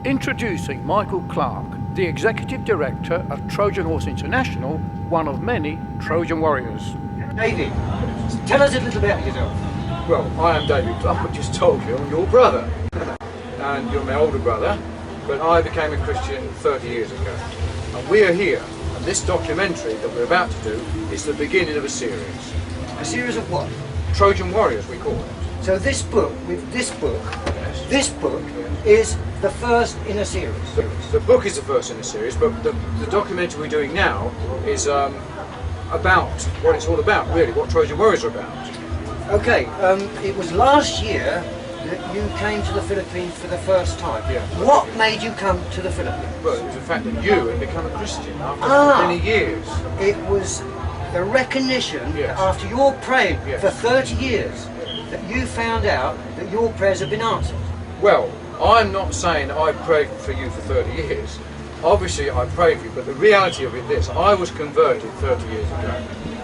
Introducing Michael Clark, the Executive Director of Trojan Horse International, one of many Trojan warriors. David, tell us a little about yourself. Well, I am David Clark, I just told you, I'm your brother. And you're my older brother, but I became a Christian 30 years ago. And we are here, and this documentary that we're about to do is the beginning of a series. A series of what? Trojan Warriors, we call it. So this book, is the first in a series. The book is the first in a series, but the documentary we're doing now is about what it's all about, really, what Trojan Warriors are about. Okay, it was last year that you came to the Philippines for the first time. Yeah. What made you come to the Philippines? Well, it was the fact that you had become a Christian after many years. It was the recognition Yes. that after your praying Yes. for 30 years, that you found out that your prayers have been answered. Well, I'm not saying I prayed for you for 30 years. Obviously I prayed for you, but the reality of it is, I was converted 30 years ago.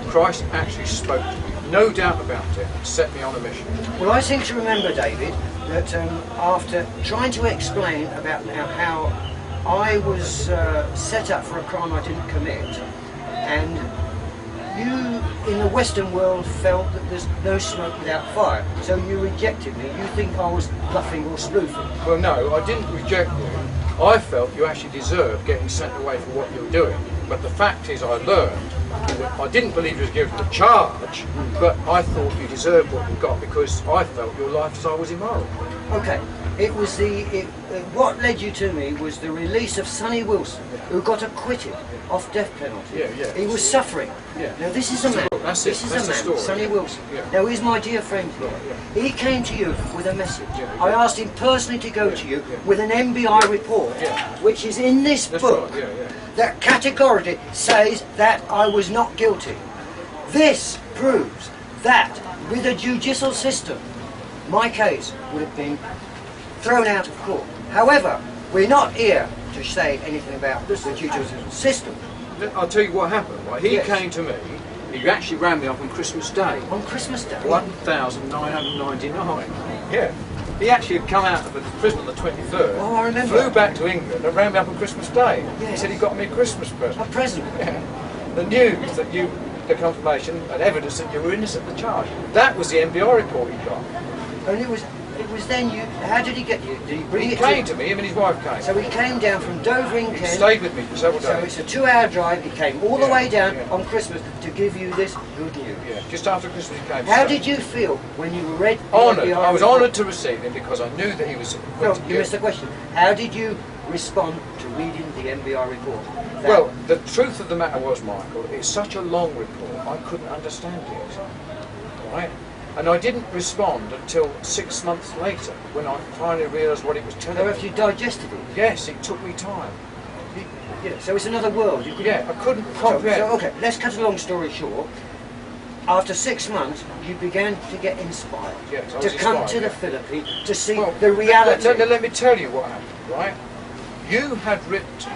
Christ actually spoke to me, no doubt about it, and set me on a mission. Well, I seem to remember, David, that after trying to explain about how I was set up for a crime I didn't commit, and you in the Western world felt that there's no smoke without fire, so you rejected me. You think I was bluffing or spoofing. Well, no, I didn't reject you. I felt you actually deserved getting sent away for what you were doing. But the fact is, I learned that I didn't believe you was given the charge, but I thought you deserved what you got because I felt your lifestyle was immoral. Okay, it was what led you to me was the release of Sonny Wilson, who got acquitted off death penalty. Yeah. He was suffering. Yeah. Now this is a man. That's this it. is That's a the man, story. Sonny Wilson. Yeah. Now he's my dear friend here. Yeah. He came to you with a message. Yeah. I asked him personally to go to you with an MBI report, which is in this That's book, right, that categorically says that I was not guilty. This proves that with a judicial system, my case would have been thrown out of court. However, we're not here to say anything about the judicial system. I'll tell you what happened. Right? He Yes. came to me, he actually ran me up on Christmas Day. On Christmas Day? 1999. Yeah. He actually had come out of the prison on the 23rd. Oh, I remember. Flew back to England and ran me up on Christmas Day. Yes. He said he got me a Christmas present. A present. Yeah. The news that you, the confirmation and evidence that you were innocent of the charge. That was the MBI report he got. And it was then you, how did he get you? Did he bring He it came to me, him and his wife came. So he came down from Dover in He Kent. stayed with me for several So days. it's a 2-hour drive. He came all the Yeah, way down yeah. on Christmas to give you this good news. Yeah, just after Christmas he came. How to did you feel when you read the Honoured. MBI I was report? honoured to receive him because I knew that he was. No, you missed the question. How did you respond to reading the MBI report? Well, the truth of the matter was, Michael, it's such a long report, I couldn't understand it. Right? And I didn't respond until 6 months later, when I finally realised what it was telling So me. after you digested it? Yes, it took me time. Yeah, so it's another world. You couldn't- Yeah, I couldn't comprehend. So, okay, let's cut a long story short. After 6 months, you began to get inspired Yes, I to was come inspired, to the yeah. Philippines to see Well, the reality. Let me tell you what happened, right? You had written to me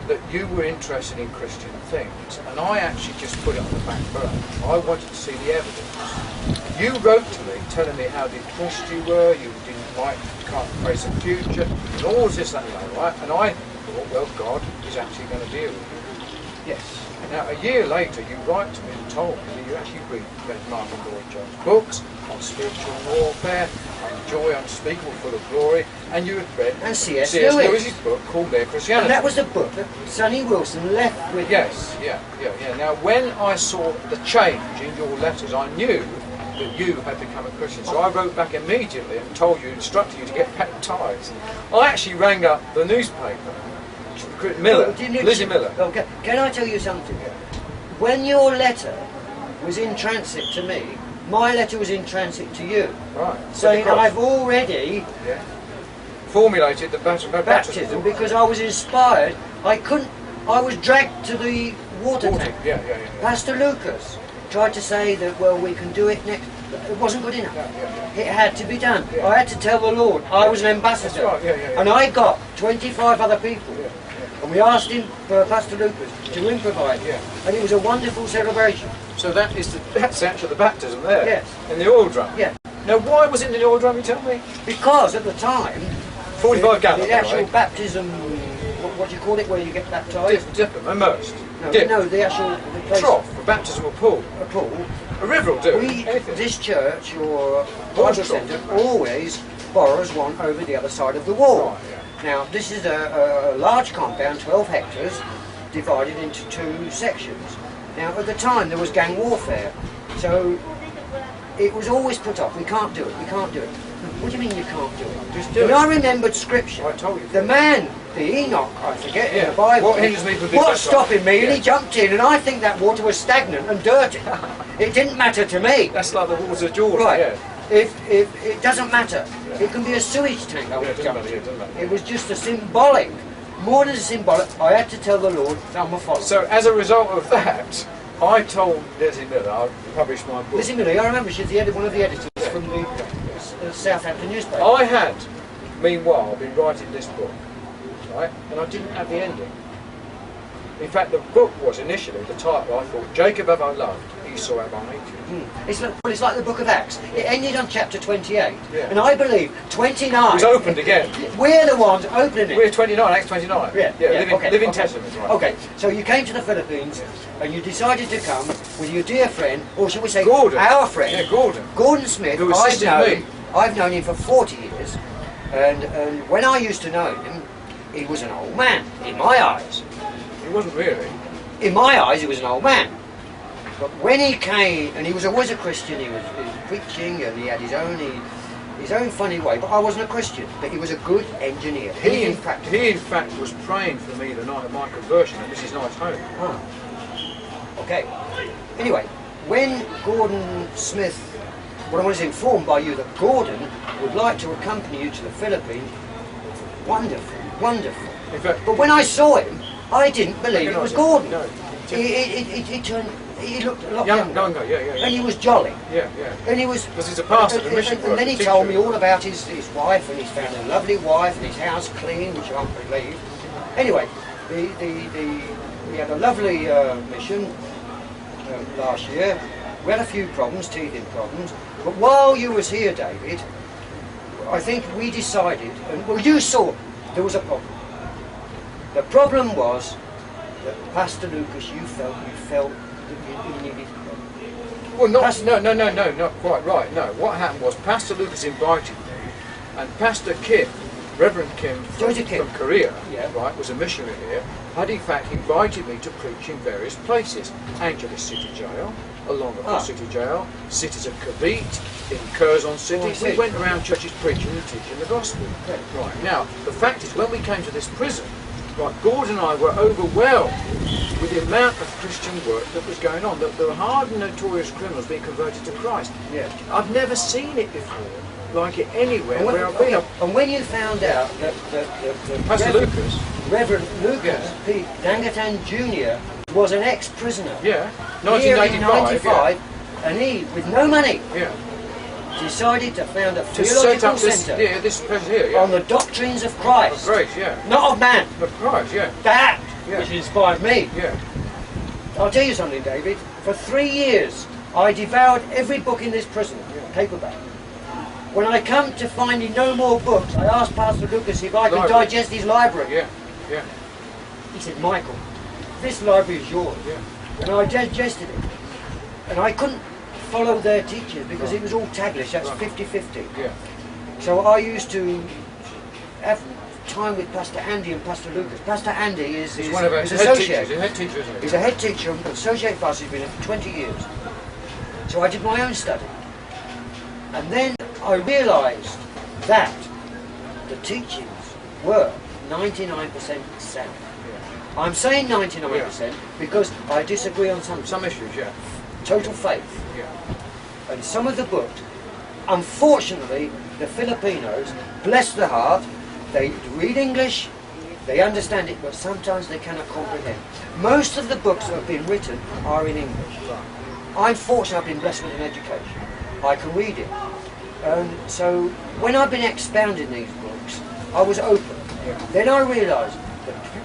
that you were interested in Christian things, and I actually just put it on the back burner. I wanted to see the evidence. You wrote to me telling me how depressed you were, you can't face a future, and all this, that, and that, right? And I thought, well, God is actually going to deal with you. Yes. Now, a year later, you write to me and told me that you actually read Mark and Lloyd Jones' books on spiritual warfare, on joy unspeakable, full of glory, and you had read And C.S. Lewis's book called Their Christianity. And that was the book that Sonny Wilson left with. Yes, yeah. Now, when I saw the change in your letters, I knew that you had become a Christian. So I wrote back immediately and told you, instructed you to get baptised. I actually rang up the newspaper, Miller, Lizzie Miller. Okay. Can I tell you something? When your letter was in transit to me, my letter was in transit to you. Right. Saying I've already formulated the baptism because I was inspired. I was dragged to the water tank. Yeah. Pastor Lucas tried to say that, well, we can do it next. It wasn't good enough. It had to be done. Yeah. I had to tell the Lord. I was an ambassador. That's right, And I got 25 other people. And we asked him, Pastor Lucas, to improvise. And it was a wonderful celebration. So that's actually the baptism there. Yes. In the oil drum. Yeah. Now, why was it in the oil drum, you tell me? Because at the time, 45 gallons. The actual Right? baptism, what do you call it, where you get baptised? Dip them, immersed. No, Dip. no, the actual the place, Trough, a baptismal pool. a pool. A river will do. We, Anything. this church or Horse Bible trough. centre always borrows one over the other side of the wall. Right, yeah. Now, this is a large compound, 12 hectares, divided into 2 sections. Now, at the time, there was gang warfare, so it was always put off. We can't do it, we can't do it. What do you mean you can't do it? Just do and it. I remembered scripture. I told you. The man, the Enoch, I forget, in Yeah. the Bible, What hinders me from doing what's that? stopping me? And Yeah. he jumped in, and I think that water was stagnant and dirty. It didn't matter to me. That's like the waters of Jordan. Right. Yeah. If it doesn't matter. It can be a sewage tank I Yeah, would it doesn't jump matter, yeah, it doesn't in. matter. It was just a symbolic. More than a symbolic, I had to tell the Lord, I'm a follower. So as a result of that, I told Lizzie Miller I published my book. Lizzie Millie, I remember she's one of the editors from the Southampton newspaper. I had, meanwhile, been writing this book, right, and I didn't have the ending. In fact, the book was initially, the title, I thought, Jacob have I loved, Esau have I hated. It's like the book of Acts. It ended on chapter 28. Yeah. And I believe 29... It was opened again. We're the ones opening it. We're 29, Acts 29. Yeah, living Testament, right. Okay, so you came to the Philippines and you decided to come with your dear friend, or shall we say Gordon. our friend, Yeah, Gordon. Gordon Smith. Who assisted me. I've known him for 40 years, and when I used to know him, he was an old man, in my eyes. It wasn't really. In my eyes, he was an old man. But when he came, and he was always a Christian, he was preaching, and he had his own funny way, but I wasn't a Christian, but he was a good engineer. He in fact was praying for me the night of my conversion at Mrs. Knight's home. Ah. Okay. Anyway, when Gordon Smith, when I was informed by you that Gordon would like to accompany you to the Philippines, wonderful, wonderful. In fact, But when I saw him, I didn't believe it was Gordon. No. He looked a lot Younger, yeah. and he was jolly. Yeah. And he was. Because he's a pastor, a mission and then he worker, told me teacher. all about his wife, and he's found a lovely wife, and his house clean, which I can't believe. Anyway, we had a lovely mission last year. We had a few problems, teething problems. But while you was here, David, I think we decided, and well, you saw there was a problem. The problem was that Pastor Lucas, you felt that you needed. Well, no, not quite right. No, what happened was Pastor Lucas invited me, and Pastor Kim, Reverend Kim from Korea, Yeah. right, was a missionary here, had in fact invited me to preach in various places. Angeles City Jail, along the City Jail, cities of Cavite, in Curzon City. I see. We went around churches preaching and teaching the gospel. Okay. Right, now, the fact is, when we came to this prison, right, Gordon and I were overwhelmed with the amount of Christian work that was going on. There were hardened, notorious criminals being converted to Christ. Yeah. I've never seen it before, like it anywhere where I've been. And when you found out that Pastor Lucas, Reverend Lucas Yes. P. Dangerton Jr. was an ex-prisoner yeah, here in 1995, 95, and he, with no money, yeah, decided to found a to set theological up this, centre this place here, yeah, on the doctrines of Christ, great, yeah, not of man. of Christ, yeah, That Yeah. which inspired me. yeah. I'll tell you something, David. For 3 years, I devoured every book in this prison, paperback. When I come to finding no more books, I asked Pastor Lucas if I could Library. digest his library. Yeah. He said, Michael, this library is yours. Yeah. And I digested it. And I couldn't follow their teachers because it was all Taglish, that's Right. 50-50. Yeah. So I used to have time with Pastor Andy and Pastor Lucas. Pastor Andy is He's one of our is head associate. teachers. He's a head teacher, isn't he? He's a head teacher and associate pastor. He's been here for 20 years. So I did my own study. And then I realised that the teachings were 99% sound. I'm saying 99% because I disagree on some Some issues, yeah. total faith. Yeah. And some of the books, unfortunately, the Filipinos, bless their heart, they read English, they understand it, but sometimes they cannot comprehend. Most of the books that have been written are in English. I'm fortunate I've been blessed with an education. I can read it. And so when I've been expounding these books, I was open. Yeah. Then I realised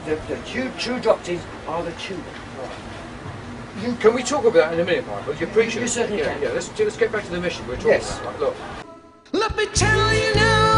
that the true doctrines are the true. Can we talk about that in a minute, Michael? You're preaching. You certainly yeah, can. Yeah, let's get back to the mission we're talking Yes. about. Right, look. Let me tell you now.